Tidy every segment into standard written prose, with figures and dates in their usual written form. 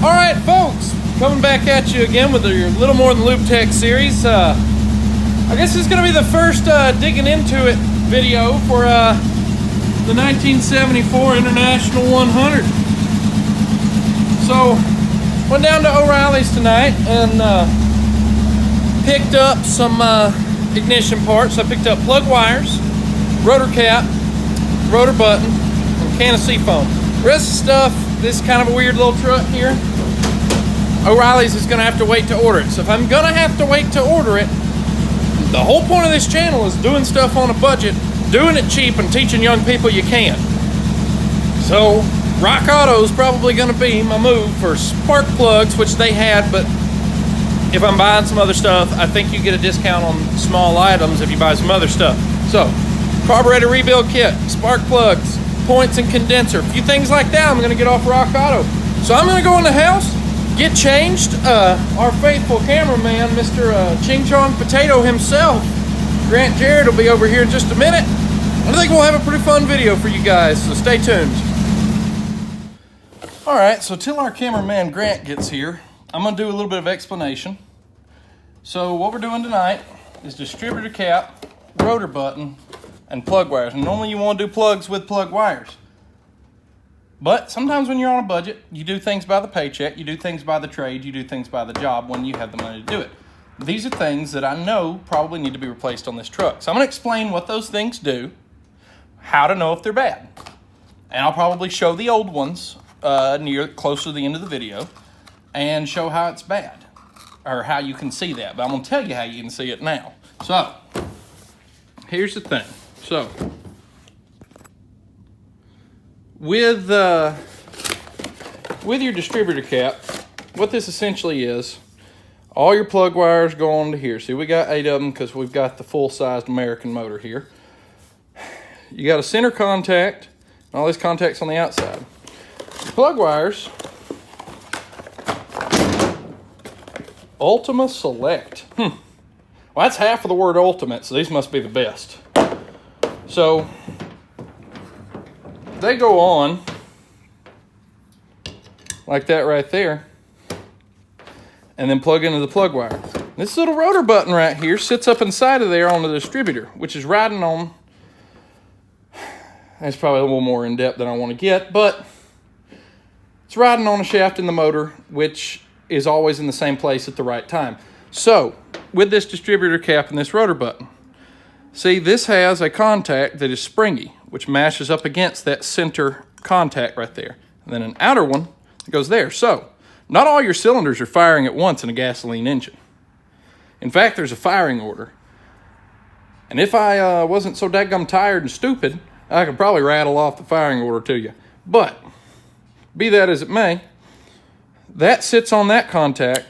All right, folks, coming back at you again with your Little More Than Lube Tech series. I guess this is going to be the first digging into it video for the 1974 International 100. So, went down to O'Reilly's tonight and picked up some ignition parts. I picked up plug wires, rotor cap, rotor button, and a can of seafoam. The rest of the stuff, this is kind of a weird little truck here. O'Reilly's is going to have to wait to order it. So if I'm going to have to wait to order it, the whole point of this channel is doing stuff on a budget, doing it cheap, and teaching young people you can. So Rock Auto is probably going to be my move for spark plugs, which they had, but if I'm buying some other stuff, I think you get a discount on small items if you buy some other stuff. So, carburetor rebuild kit, spark plugs, points and condenser, a few things like that I'm going to get off Rock Auto. So I'm going to go in the house, get changed. Our faithful cameraman, Mr. Ching Chong Potato himself, Grant Jarrett, will be over here in just a minute. I think we'll have a pretty fun video for you guys, so stay tuned. All right, so till our cameraman Grant gets here, I'm gonna do a little bit of explanation. So what we're doing tonight is distributor cap, rotor button, and plug wires. And normally you want to do plugs with plug wires. But sometimes when you're on a budget, you do things by the paycheck, you do things by the trade, you do things by the job when you have the money to do it. These are things that I know probably need to be replaced on this truck. So I'm going to explain what those things do, how to know if they're bad. And I'll probably show the old ones close to the end of the video and show how it's bad, or how you can see that. But I'm going to tell you how you can see it now. So, here's the thing. So, with your distributor cap, what this essentially is, all your plug wires go on to here. See, we got 8 of them because we've got the full-sized American motor here. You got a center contact, and all these contacts on the outside. The plug wires, Ultima Select. Well, that's half of the word ultimate, so these must be the best. So, they go on like that right there, and then plug into the plug wire. This little rotor button right here sits up inside of there on the distributor, which is riding on, it's probably a little more in depth than I want to get, but it's riding on a shaft in the motor, which is always in the same place at the right time. So, with this distributor cap and this rotor button, see, this has a contact that is springy, which mashes up against that center contact right there. And then an outer one that goes there. So, not all your cylinders are firing at once in a gasoline engine. In fact, there's a firing order. And if I wasn't so dadgum tired and stupid, I could probably rattle off the firing order to you. But, be that as it may, that sits on that contact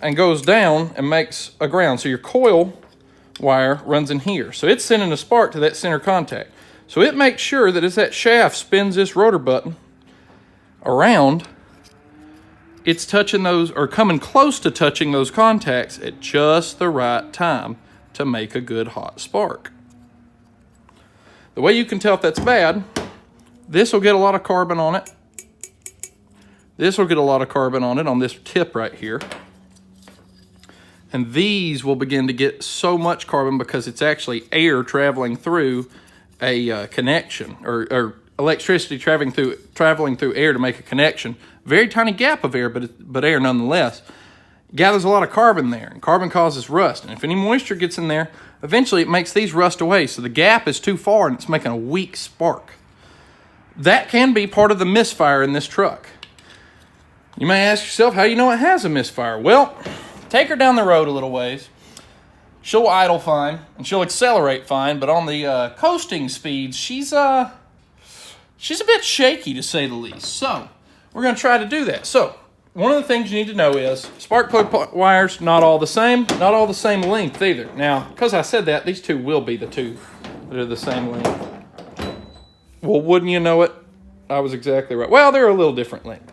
and goes down and makes a ground. So your coil wire runs in here. So it's sending a spark to that center contact. So it makes sure that as that shaft spins this rotor button around, it's touching those, or coming close to touching those contacts at just the right time to make a good hot spark. The way you can tell if that's bad, this will get a lot of carbon on it. This will get a lot of carbon on it on this tip right here. And these will begin to get so much carbon because it's actually air traveling through a connection, or electricity traveling through air to make a connection. Very tiny gap of air, but air nonetheless. Gathers a lot of carbon there, and carbon causes rust. And if any moisture gets in there, eventually it makes these rust away. So the gap is too far and it's making a weak spark. That can be part of the misfire in this truck. You may ask yourself, how do you know it has a misfire? Well, take her down the road a little ways. She'll idle fine, and she'll accelerate fine, but on the coasting speeds, she's a bit shaky, to say the least. So, we're going to try to do that. So, one of the things you need to know is, spark plug wires, not all the same length either. Now, because I said that, these two will be the two that are the same length. Well, wouldn't you know it? I was exactly right. Well, they're a little different length.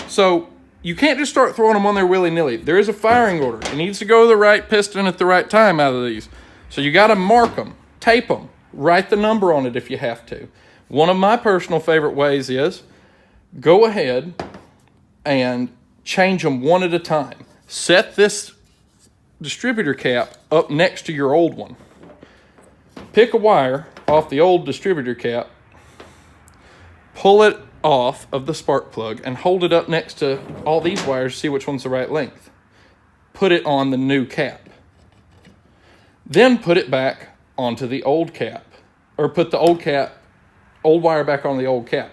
So, you can't just start throwing them on there willy-nilly. There is a firing order. It needs to go to the right piston at the right time out of these. So you got to mark them, tape them, write the number on it if you have to. One of my personal favorite ways is go ahead and change them one at a time. Set this distributor cap up next to your old one. Pick a wire off the old distributor cap, pull it off of the spark plug, and hold it up next to all these wires to see which one's the right length. Put it on the new cap. Then put it back onto the old cap, or put the old wire back on the old cap.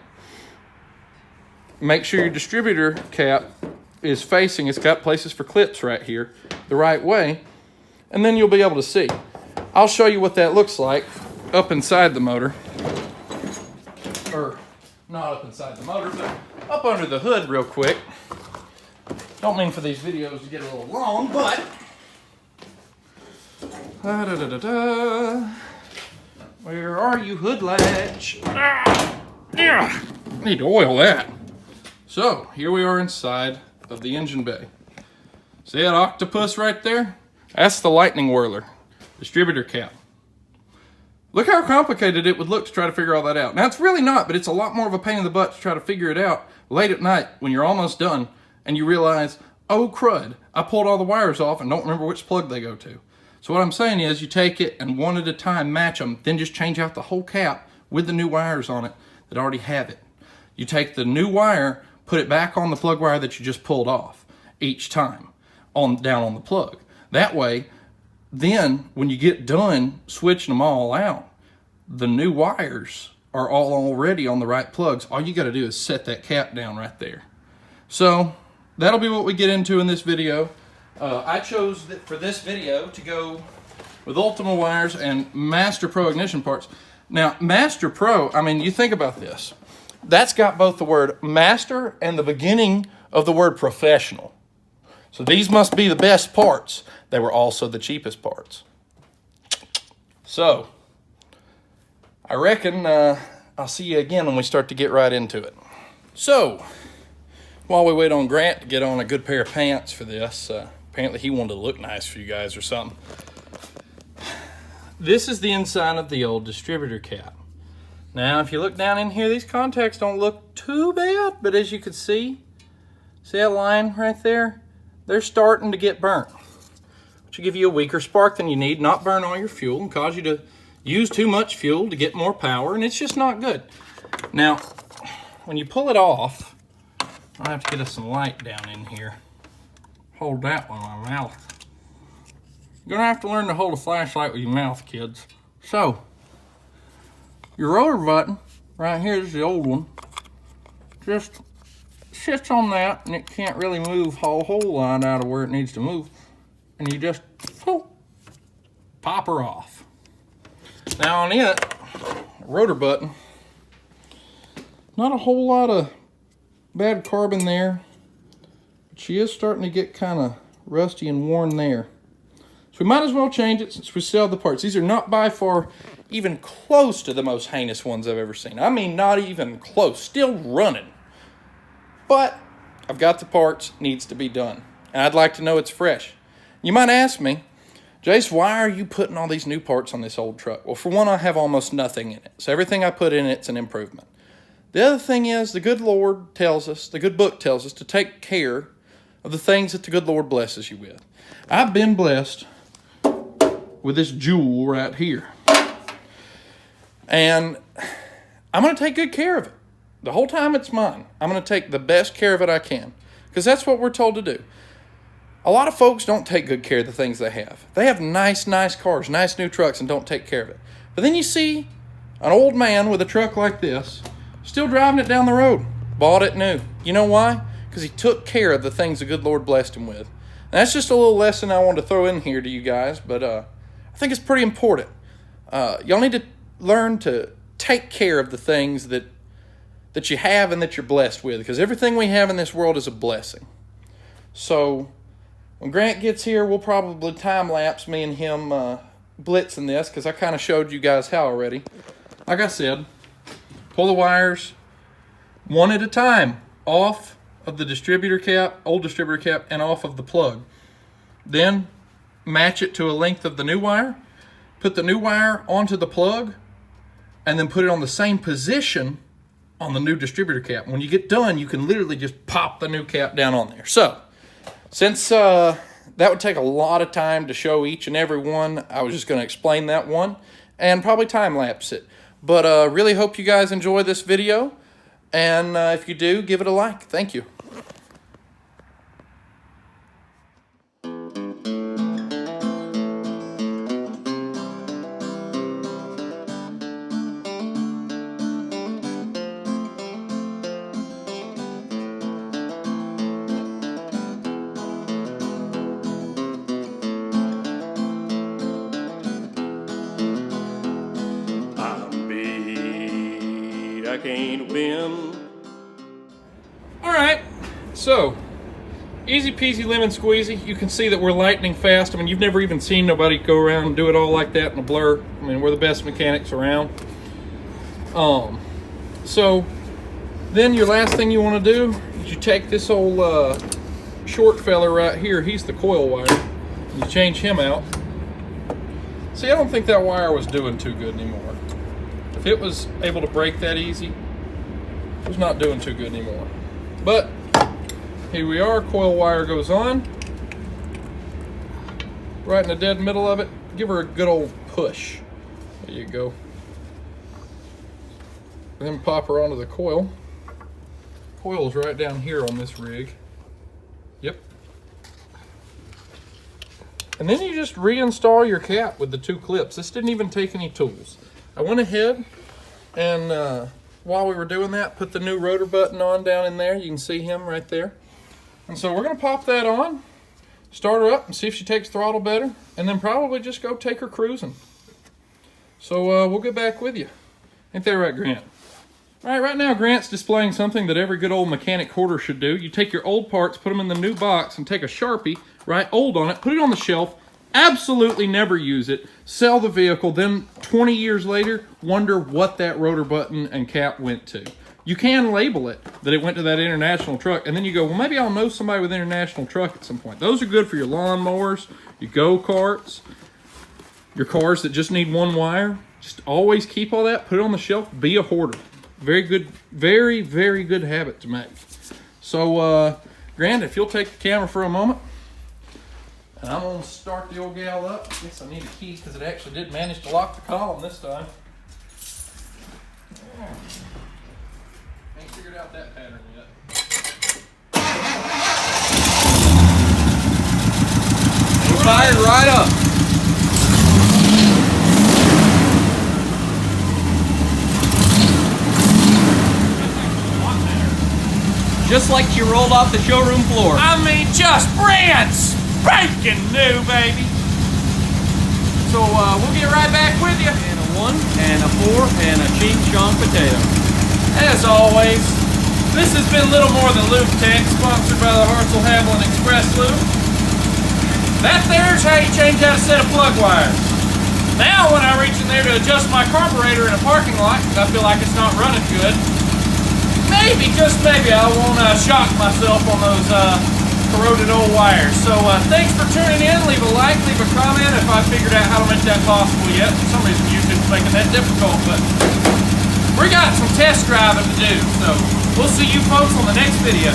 Make sure your distributor cap is facing, it's got places for clips right here, the right way, and then you'll be able to see. I'll show you what that looks like up inside the motor. Or not up inside the motor, but up under the hood real quick. Don't mean for these videos to get a little long, but where are you, hood latch? Yeah, need to oil that. So here we are inside of the engine bay. See that octopus right there? That's the lightning whirler distributor cap. Look how complicated it would look to try to figure all that out. Now it's really not, but it's a lot more of a pain in the butt to try to figure it out late at night when you're almost done and you realize, oh crud, I pulled all the wires off and don't remember which plug they go to. So what I'm saying is you take it and one at a time match them, then just change out the whole cap with the new wires on it that already have it. You take the new wire, put it back on the plug wire that you just pulled off each time down on the plug. That way, then when you get done switching them all out, the new wires are all already on the right plugs. All you got to do is set that cap down right there. So that'll be what we get into in this video. I chose for this video to go with Ultima wires and Master Pro ignition parts. Now, Master Pro, I mean, you think about this. That's got both the word master and the beginning of the word professional. So these must be the best parts. They were also the cheapest parts. So, I reckon I'll see you again when we start to get right into it. So, while we wait on Grant to get on a good pair of pants for this, apparently he wanted to look nice for you guys or something. This is the inside of the old distributor cap. Now, if you look down in here, these contacts don't look too bad, but as you can see that line right there? They're starting to get burnt, which will give you a weaker spark than you need, not burn all your fuel, and cause you to use too much fuel to get more power, and it's just not good. Now, when you pull it off, I have to get us some light down in here. Hold that one in my mouth. You're gonna have to learn to hold a flashlight with your mouth, kids. So, your rotor button, right here is the old one, just sits on that, and it can't really move a whole lot out of where it needs to move. And you just pop her off. Now on it, rotor button, not a whole lot of bad carbon there, but she is starting to get kind of rusty and worn there. So we might as well change it since we sell the parts. These are not by far even close to the most heinous ones I've ever seen. I mean, not even close, still running. But I've got the parts, needs to be done. And I'd like to know it's fresh. You might ask me, Jace, why are you putting all these new parts on this old truck? Well, for one, I have almost nothing in it. So everything I put in it's an improvement. The other thing is the good Lord tells us, the good book tells us to take care of the things that the good Lord blesses you with. I've been blessed with this jewel right here. And I'm going to take good care of it. The whole time it's mine. I'm going to take the best care of it I can. Because that's what we're told to do. A lot of folks don't take good care of the things they have. They have nice cars, nice new trucks, and don't take care of it. But then you see an old man with a truck like this, still driving it down the road. Bought it new. You know why? Because he took care of the things the good Lord blessed him with. And that's just a little lesson I wanted to throw in here to you guys. But I think it's pretty important. Y'all need to learn to take care of the things that you have and that you're blessed with, because everything we have in this world is a blessing. So when Grant gets here, we'll probably time-lapse me and him blitzing this, because I kind of showed you guys how already. Like I said, pull the wires one at a time off of the distributor cap, old distributor cap, and off of the plug. Then match it to a length of the new wire, put the new wire onto the plug, and then put it on the same position on the new distributor cap. When you get done, you can literally just pop the new cap down on there. So, since that would take a lot of time to show each and every one, I was just going to explain that one and probably time-lapse it. But really hope you guys enjoy this video, and if you do, give it a like. Thank you. I can't win. Alright, so easy peasy lemon squeezy. You can see that we're lightning fast. I mean, you've never even seen nobody go around and do it all like that in a blur. I mean, we're the best mechanics around. So then your last thing you want to do is you take this old short fella right here. He's the coil wire. You change him out. See, I don't think that wire was doing too good anymore. If it was able to break that easy, it was not doing too good anymore. But here we are, coil wire goes on. Right in the dead middle of it, give her a good old push. There you go. Then pop her onto the coil. Coil's right down here on this rig. Yep. And then you just reinstall your cap with the 2 clips. This didn't even take any tools. I went ahead and while we were doing that, put the new rotor button on down in there. You can see him right there. And so we're gonna pop that on, start her up and see if she takes throttle better, and then probably just go take her cruising. So we'll get back with you. Ain't that right, Grant? All right, right now Grant's displaying something that every good old mechanic hoarder should do. You take your old parts, put them in the new box, and take a Sharpie, write old on it, put it on the shelf, absolutely never use it, sell the vehicle, then 20 years later, wonder what that rotor button and cap went to. You can label it that it went to that International truck, and then you go, well, maybe I'll know somebody with International truck at some point. Those are good for your lawnmowers, your go-karts, your cars that just need one wire. Just always keep all that, put it on the shelf, be a hoarder. Very good, very, very good habit to make. So, Grant, if you'll take the camera for a moment, and I'm going to start the old gal up. I guess I need a key because it actually did manage to lock the column this time. Ain't figured out that pattern yet. We're fired right up. Just like she rolled off the showroom floor. I mean, just brand spanking new, baby. So we'll get right back with you. And a 1, and a 4, and a cheap Sean potato. As always, this has been Little More Than Lube Tech, sponsored by the Hartzell Hamlin Express Lube. That there's how you change out a set of plug wires. Now when I reach in there to adjust my carburetor in a parking lot, because I feel like it's not running good, maybe, just maybe, I won't shock myself on those corroded old wires. So thanks for tuning in. Leave a like, leave a comment if I figured out how to make that possible yet. For some reason YouTube's making that difficult, but we got some test driving to do. So we'll see you folks on the next video.